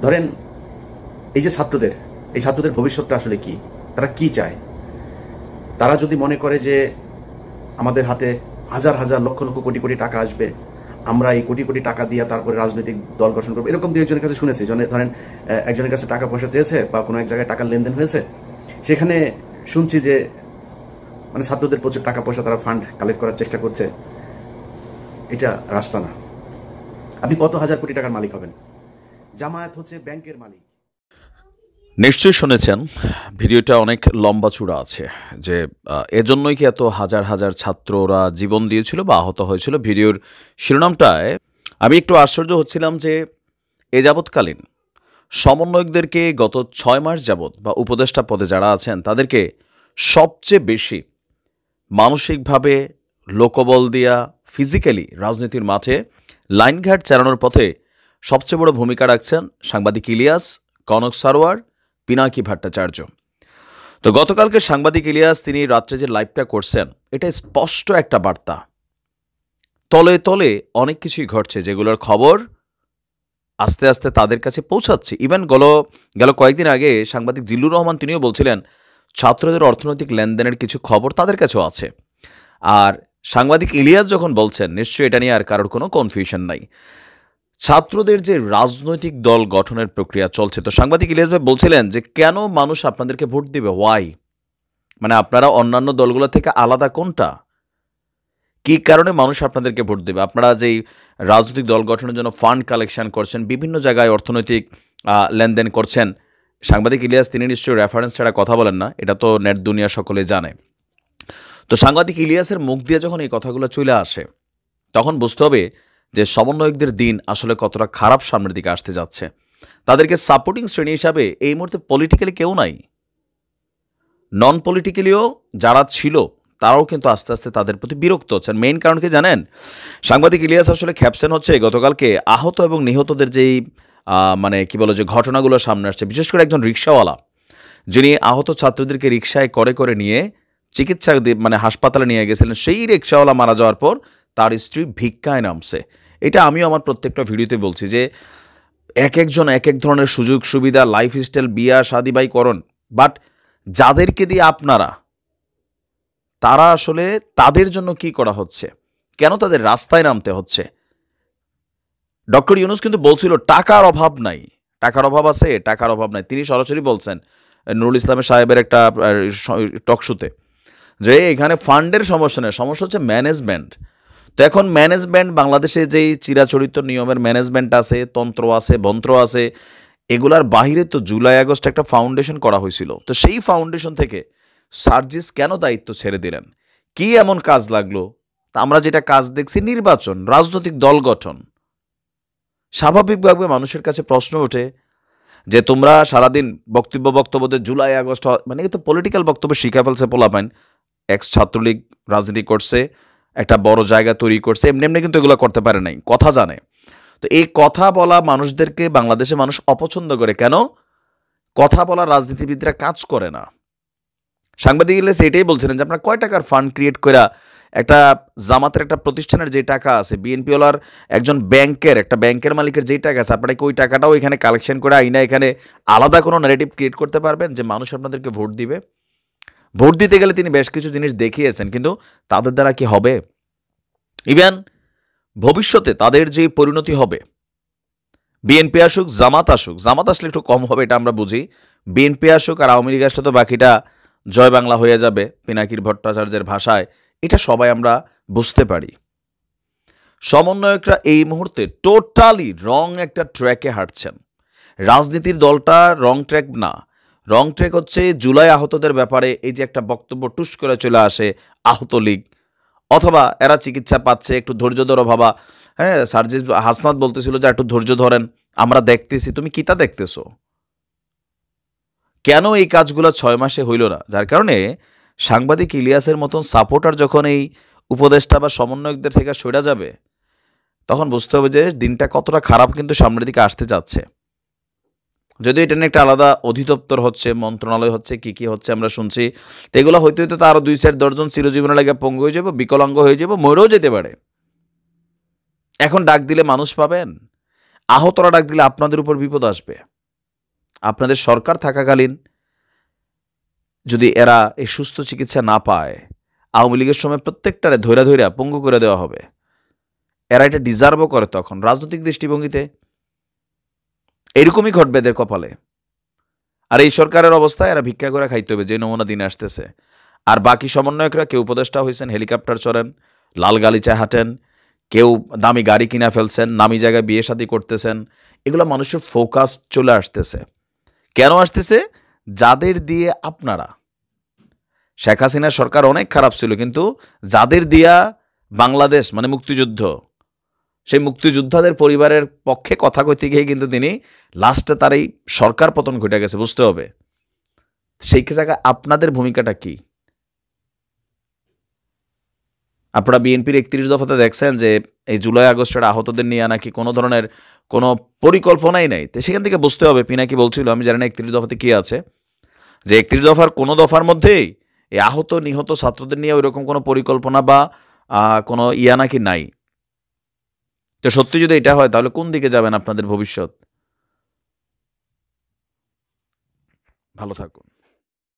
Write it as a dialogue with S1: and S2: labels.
S1: ধরেন এই যে ছাত্রদের ভবিষ্যৎটা আসলে কি, তারা কি চায়? তারা যদি মনে করে যে আমাদের হাতে হাজার হাজার লক্ষ লক্ষ কোটি কোটি টাকা আসবে, আমরা এই কোটি কোটি টাকা দিয়ে তারপরে রাজনৈতিক দল গঠন করবো, এরকম দু একজনের কাছে শুনেছি। ধরেন একজনের কাছে টাকা পয়সা চেয়েছে বা কোনো এক জায়গায় টাকার লেনদেন হয়েছে, সেখানে শুনছি যে মানে ছাত্রদের প্রচুর টাকা পয়সা তারা ফান্ড কালেক্ট করার চেষ্টা করছে। এটা রাস্তা না। আপনি কত হাজার কোটি টাকার মালিক হবেন? জামায়াত হচ্ছে ব্যাংকের মালিক।
S2: নিশ্চয়ই শুনেছেন, ভিডিওটা অনেক লম্বা চূড়া আছে যে এজন্যই কি এত হাজার হাজার ছাত্ররা জীবন দিয়েছিল বা আহত হয়েছিল। ভিডিওর শিরোনামটায় আমি একটু আশ্চর্য হচ্ছিলাম যে এ যাবৎকালীন সমন্বয়কদেরকে গত 6 মাস যাবৎ বা উপদেষ্টা পদে যারা আছেন তাদেরকে সবচেয়ে বেশি মানসিকভাবে লোকবল দিয়া ফিজিক্যালি রাজনীতির মাঠে লাইনঘাট চালানোর পথে সবচেয়ে বড় ভূমিকা রাখছেন সাংবাদিক ইলিয়াস, কনক সারোয়ার, পিনাকি ভট্টাচার্য। তো গতকালকে সাংবাদিক ইলিয়াস তিনি রাত্রে যে লাইভটা করছেন, এটা স্পষ্ট একটা বার্তা। তলে তলে অনেক কিছুই ঘটছে যেগুলোর খবর আস্তে আস্তে তাদের কাছে পৌঁছাচ্ছে। ইভেন গেল কয়েকদিন আগে সাংবাদিক জিল্লুর রহমান তিনিও বলছিলেন ছাত্রদের অর্থনৈতিক লেনদেনের কিছু খবর তাদের কাছেও আছে। আর সাংবাদিক ইলিয়াস যখন বলছেন, নিশ্চয়ই এটা নিয়ে আর কারোর কোনো কনফিউশন নাই। ছাত্রদের যে রাজনৈতিক দল গঠনের প্রক্রিয়া চলছে, তো সাংবাদিক ইলিয়াস ভাই বলছিলেন যে কেন মানুষ আপনাদেরকে ভোট দিবে, ওয়াই, মানে আপনারা অন্যান্য দলগুলো থেকে আলাদা কোনটা, কী কারণে মানুষ আপনাদেরকে ভোট দেবে? আপনারা যেই রাজনৈতিক দল গঠনের জন্য ফান্ড কালেকশন করছেন, বিভিন্ন জায়গায় অর্থনৈতিক লেনদেন করছেন, সাংবাদিক ইলিয়াস তিনি নিশ্চয়ই রেফারেন্স ছাড়া কথা বলেন না, এটা তো নেট দুনিয়া সকলে জানে। তো সাংবাদিক ইলিয়াসের মুখ দিয়ে যখন এই কথাগুলো চলে আসে, তখন বুঝতে হবে যে সমন্বয়কদের দিন আসলে কতটা খারাপ সামনের দিকে আসতে যাচ্ছে। তাদেরকে সাপোর্টিং শ্রেণী হিসাবে এই মুহূর্তে পলিটিক্যালি কেউ নাই, নন পলিটিক্যালিও যারা ছিল তারাও কিন্তু আস্তে আস্তে তাদের প্রতি বিরক্ত হচ্ছেন। মেইন কারণ কি জানেন? সাংবাদিক ইলিয়াস আসলে খ্যাপসেন হচ্ছে গতকালকে আহত এবং নিহতদের যেই মানে কি বলে যে ঘটনাগুলো সামনে আসছে, বিশেষ করে একজন রিক্সাওয়ালা যিনি আহত ছাত্রদেরকে রিক্সায় করে করে নিয়ে চিকিৎসা মানে হাসপাতালে নিয়ে গেছিলেন, সেই রিক্সাওয়ালা মারা যাওয়ার পর তার স্ত্রী ভিক্ষায় নামছে। এটা আমিও আমার প্রত্যেকটা ভিডিওতে বলছি যে এক একজন এক এক ধরনের সুযোগ সুবিধা, লাইফস্টাইল, বিয়া শাদি বাই করুন, বাট যাদেরকে দিয়ে আপনারা, তারা আসলে তাদের জন্য কি করা হচ্ছে, কেন তাদের রাস্তায় নামতে হচ্ছে? ডক্টর ইউনূস কিন্তু বলছিল টাকার অভাব নাই, টাকার অভাব আছে, টাকার অভাব নাই। তিনি সরাসরি বলছেন নুরুল ইসলামের সাহেবের একটা টকশোতে যে এখানে ফান্ডের সমস্যা নেই, সমস্যা হচ্ছে ম্যানেজমেন্ট। তো এখন ম্যানেজমেন্ট, বাংলাদেশে যেই চিরাচরিত নিয়মের ম্যানেজমেন্ট আছে, তন্ত্র আছে, মন্ত্র আছে, এগুলার বাহিরে তো জুলাই আগস্ট একটা ফাউন্ডেশন করা হয়েছিল। তো সেই ফাউন্ডেশন থেকে সার্জিস কেন দায়িত্ব ছেড়ে দিলেন? কি এমন কাজ লাগলো? তা আমরা যেটা কাজ দেখছি নির্বাচন, রাজনৈতিক দল গঠন। স্বাভাবিকভাবে মানুষের কাছে প্রশ্ন ওঠে যে তোমরা সারাদিন বক্তব্যদের জুলাই আগস্ট, মানে এ তো পলিটিক্যাল বক্তব্য শিখা ফেলছে পোলাপাইন। এক্স ছাত্রলীগ রাজনীতি করছে, একটা বড় জায়গা তৈরি করছে, এমনি এমনি কিন্তু এগুলো করতে পারে নাই, কথা জানে। তো এই কথা বলা মানুষদেরকে বাংলাদেশে মানুষ অপছন্দ করে কেন? কথা বলা রাজনীতিবিদরা কাজ করে না। সাংবাদিক ইলিয়াস এটাই বলছিলেন যে আপনারা কয় টাকার ফান্ড ক্রিয়েট করে একটা জামাতের একটা প্রতিষ্ঠানের যে টাকা আছে, বিএনপিওয়ালার একজন ব্যাংকের মালিকের যেই টাকা আছে, আপনারা কি ওই টাকাটাও এখানে কালেকশন করে আইনা এখানে আলাদা কোনো ন্যারেটিভ ক্রিয়েট করতে পারবেন যে মানুষ আপনাদেরকে ভোট দিবে? ভোট দিতে গেলে তিনি বেশ কিছু জিনিস দেখিয়েছেন, কিন্তু তাদের দ্বারা কি হবে? ইভেন ভবিষ্যতে তাদের যে পরিণতি হবে, বিএনপি আসুক, জামাত আসুক, জামাত আসলে একটু কম হবে এটা আমরা বুঝি, বিএনপি আসুক আর আওয়ামী লীগ আসলে তো বাকিটা জয় বাংলা হয়ে যাবে পিনাকির ভট্টাচার্যের ভাষায়, এটা সবাই আমরা বুঝতে পারি। সমন্বয়করা এই মুহূর্তে টোটালি রং একটা ট্র্যাকে হাঁটছেন। রাজনীতির দলটা রং ট্র্যাক না, রং ট্র্যাক হচ্ছে জুলাই আহতদের ব্যাপারে এই যে একটা বক্তব্য টুস করে চলে আসে আহত লীগ, অথবা এরা চিকিৎসা পাচ্ছে, একটু ধৈর্য ধরো বাবা। হ্যাঁ, সার্জিস হাসনাত বলতেছিল যে একটু ধৈর্য ধরেন, আমরা দেখতেছি। তুমি কিতা দেখতেছো? কেন এই কাজগুলো 6 মাসে হইল না? যার কারণে সাংবাদিক ইলিয়াসের মতন সাপোর্টার যখন এই উপদেষ্টা বা সমন্বয়কদের থেকে সরে যাবে, তখন বুঝতে হবে যে দিনটা কতটা খারাপ কিন্তু সামনের দিকে আসতে যাচ্ছে। যদি এটা নিয়ে একটা আলাদা অধিদপ্তর হচ্ছে, মন্ত্রণালয় হচ্ছে, কি হচ্ছে আমরা শুনছি, তো এগুলো হইতে হইতে তো আরও 2-4 জন চিরজীবনে লাগে পঙ্গু হয়ে যাবো, বিকলাঙ্গ হয়ে যাবো, মরেও যেতে পারে। এখন ডাক দিলে মানুষ পাবেন, আহতরা ডাক দিলে আপনাদের উপর বিপদ আসবে। আপনাদের সরকার থাকাকালীন যদি এরা এই সুস্থ চিকিৎসা না পায়, আওয়ামী লীগের সময় প্রত্যেকটারে ধৈরা ধৈরা পঙ্গু করে দেওয়া হবে। এরা এটা ডিজার্ভও করে তখন রাজনৈতিক দৃষ্টিভঙ্গিতে। এরকমই ঘটবে এদের কপালে। আর এই সরকারের অবস্থায় এরা ভিক্ষা করে খাইতে হবে, যে নমুনা দিনে আসতেছে। আর বাকি সমন্বয়করা কেউ উপদেষ্টা হয়েছেন, হেলিকপ্টার চড়েন, লাল গালিচায় হাঁটেন, কেউ দামি গাড়ি কিনা ফেলছেন, নামি জায়গায় বিয়ে শাদী করতেছেন। এগুলো মানুষের ফোকাস চলে আসতেছে। কেন আসতেছে? যাদের দিয়ে আপনারা, শেখ হাসিনার সরকার অনেক খারাপ ছিল, কিন্তু যাদের দিয়া বাংলাদেশ মানে মুক্তিযুদ্ধ, সেই মুক্তিযোদ্ধাদের পরিবারের পক্ষে কথা কইতে গিয়ে কিন্তু তিনি লাস্টে তার এই সরকার পতন ঘটে গেছে, বুঝতে হবে। সেই জায়গায় আপনাদের ভূমিকাটা কি? আপনারা বিএনপির 31 দফাতে দেখছেন যে এই জুলাই আগস্টের আহতদের নিয়ে নাকি কোনো ধরনের কোনো পরিকল্পনাই নাই। তো সেখান থেকে বুঝতে হবে, পিনাকি বলছিল, আমি জানি না 31 দফাতে কি আছে, যে 31 দফার কোনো দফার মধ্যেই এই আহত নিহত ছাত্রদের নিয়ে ওইরকম কোনো পরিকল্পনা বা কোনো নাকি নাই। তো সত্যি যদি এটা হয়, তাহলে কোন দিকে যাবেন আপনাদের ভবিষ্যৎ? ভালো থাকুন।